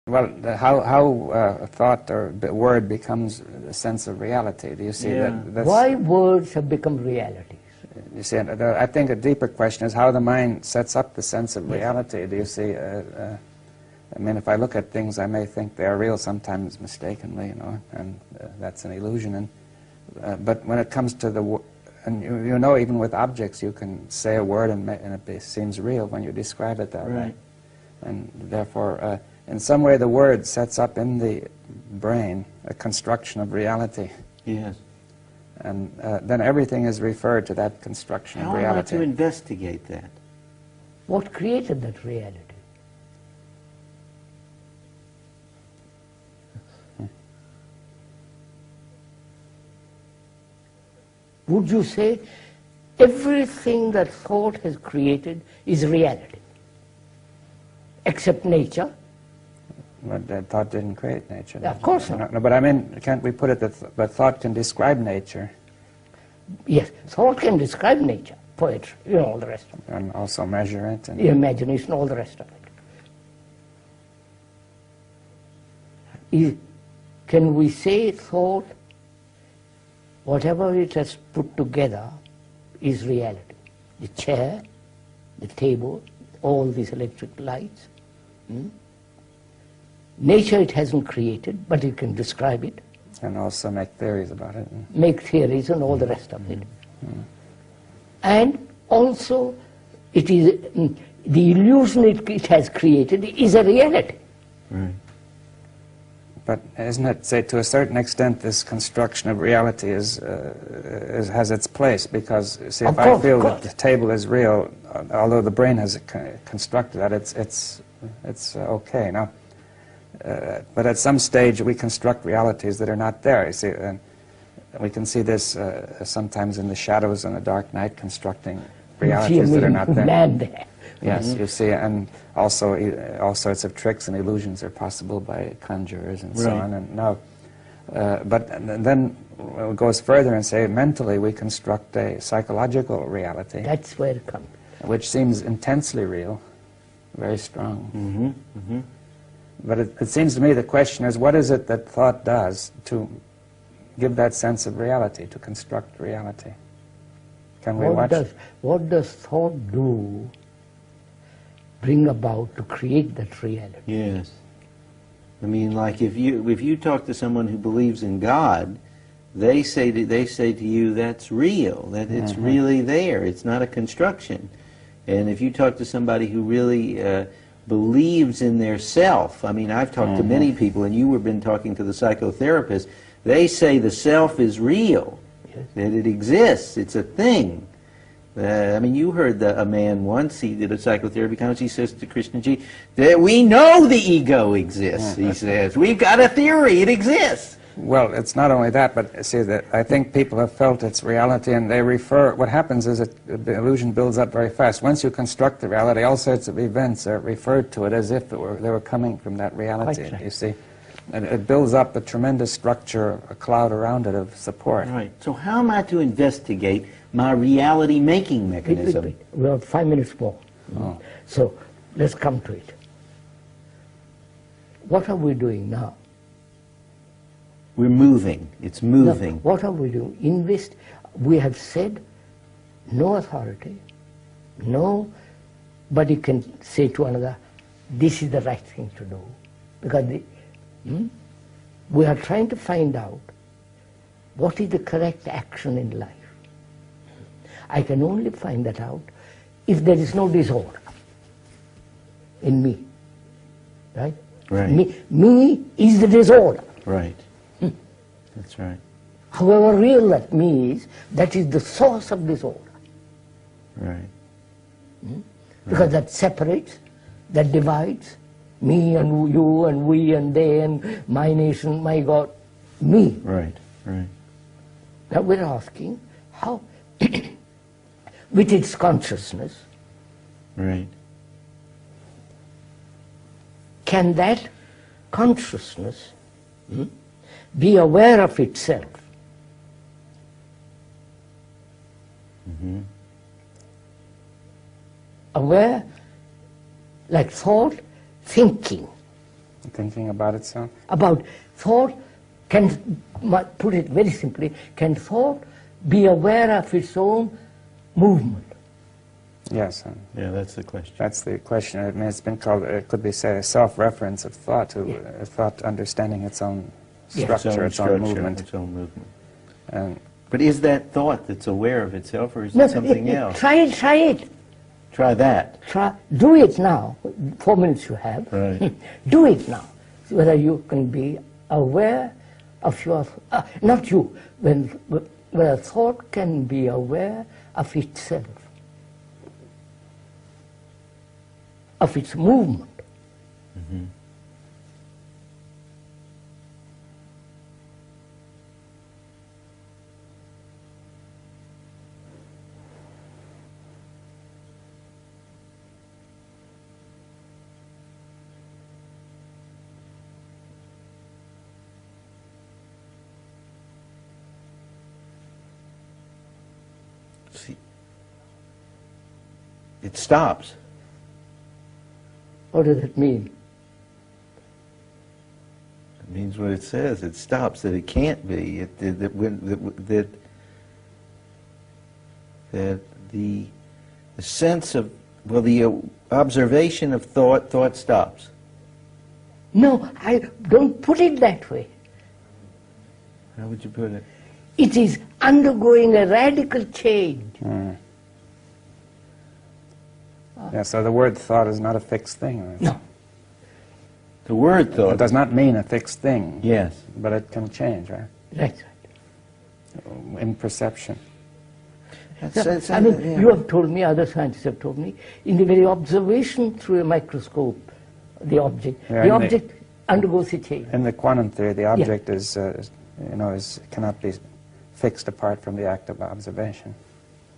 Well, how a thought or word becomes a sense of reality. Do you see that? Why words have become realities? You see, I think a deeper question is how the mind sets up the sense of reality. Do you see? I mean, if I look at things, I may think they are real, sometimes mistakenly, you know, and that's an illusion. And but when it comes to the, and you know, even with objects, you can say a word and it seems real when you describe it that way. And therefore, in some way, the word sets up in the brain a construction of reality. Yes. And then everything is referred to that construction of reality. How am I to investigate that? What created that reality? Would you say everything that thought has created is reality, except nature? But thought didn't create nature. Of course not. No, but I mean, can't we put it that thought can describe nature? Yes, thought can describe nature, poetry, you know, all the rest of it. And also measure it. And Imagination, all the rest of it. Can we say thought, whatever it has put together, is reality? The chair, the table, all these electric lights. Nature it hasn't created, but it can describe it. And also make theories about it. Make theories and all the rest of it. And also, it is the illusion it has created is a reality. Right. But isn't it, say, to a certain extent, this construction of reality has its place? Because, see, if I feel that the table is real, although the brain has constructed that, it's okay. Now, but at some stage, we construct realities that are not there. You see, and we can see this sometimes in the shadows in a dark night, constructing realities that are not there. Mad there. Yes, you see, and also all sorts of tricks and illusions are possible by conjurers and so on. And now, but then it goes further and say mentally we construct a psychological reality. That's where it comes. Which seems intensely real, very strong. But it seems to me the question is, what is it that thought does to give that sense of reality, to construct reality? Can we watch? What does thought do? Bring about to create that reality. Yes. I mean, like if you talk to someone who believes in God, they say to you that's real, that it's really there. It's not a construction. And if you talk to somebody who really believes in their self, I mean, I've talked to many people, and you have been talking to the psychotherapist. They say the self is real, that it exists. It's a thing. I mean, you heard a man once, he did a psychotherapy conference, he says to Krishnamurti, that we know the ego exists, he says. We've got a theory, it exists. Well, it's not only that, but see, that I think people have felt its reality, and they refer, what happens is the illusion builds up very fast. Once you construct the reality, all sorts of events are referred to it as if they were coming from that reality, you see. And it builds up a tremendous structure, a cloud around it of support. Right. So how am I to investigate my reality-making mechanism? Wait. We have 5 minutes more. So let's come to it. What are we doing now? We're moving. It's moving. No, what are we doing? We have said no authority, nobody can say to another, this is the right thing to do. Because we are trying to find out what is the correct action in life. I can only find that out if there is no disorder in me. Right? Right. Me is the disorder. Right. That's right. However real that me is, that is the source of disorder. Right. Because that separates, that divides, me and you and we and they and my nation, my God, me. Right, right. Now we're asking how, with its consciousness, right, can that consciousness be aware of itself? Aware, like thought, thinking. Thinking about itself? About thought, can, put it very simply, can thought be aware of its own movement? Yes. Yeah, that's the question. That's the question. I mean, it's been called, it could be, say, a self-reference of thought, to thought understanding its own structure, its own movement. Its own movement. And But is that thought that's aware of itself, or is it something else? Try it, try it. Try that. Do it now. 4 minutes you have. Right. Do it now. See whether you can be aware of your, not you, when a thought can be aware of itself, of its movement. Mm-hmm. See, it stops. What does it mean? It means what it says. It stops. That it can't be. That the sense of, well, the observation of thought stops. No, I don't put it that way. How would you put it? It is undergoing a radical change. yeah, so the word thought is not a fixed thing. No. The word thought. It does not mean a fixed thing. Yes. But it can change, right? That's right. In perception. I mean, you have told me, other scientists have told me, in the very observation through a microscope, the object, the object undergoes a change. In the quantum theory, the object is, cannot be fixed apart from the act of observation.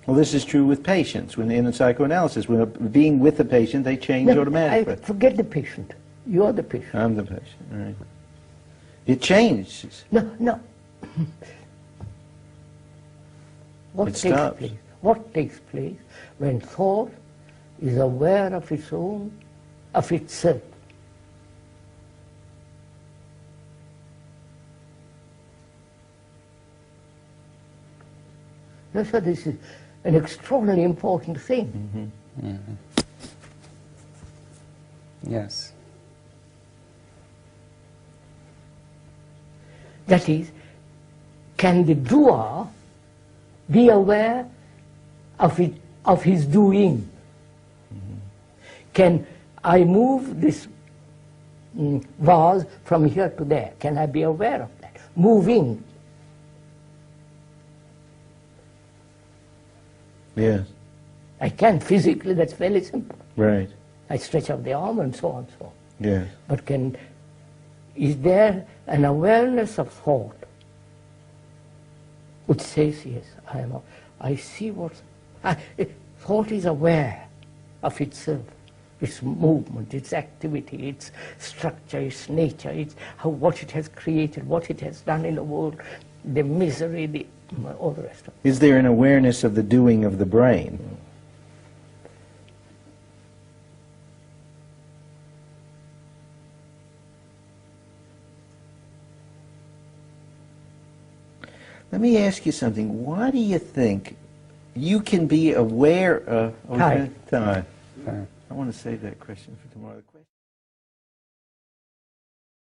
Well, this is true with patients. When in psychoanalysis, when being with the patient, they change automatically. Forget the patient. You are the patient. I'm the patient. Right. It changes. No. What takes place when thought is aware of its own, of itself? That's why this is an extraordinarily important thing. Mm-hmm. Mm-hmm. Yes. That is, can the doer be aware of his doing? Mm-hmm. Can I move this vase from here to there? Can I be aware of that? Moving. Yes. I can physically, that's fairly simple. Right. I stretch out the arm and so on, so on. Yes. But is there an awareness of thought which says, yes, I see what, thought is aware of itself, its movement, its activity, its structure, its nature, what it has created, what it has done in the world, the misery, all the rest of it. Is there an awareness of the doing of the brain? Let me ask you something. Why do you think you can be aware of... Time. Time. I want to save that question for tomorrow.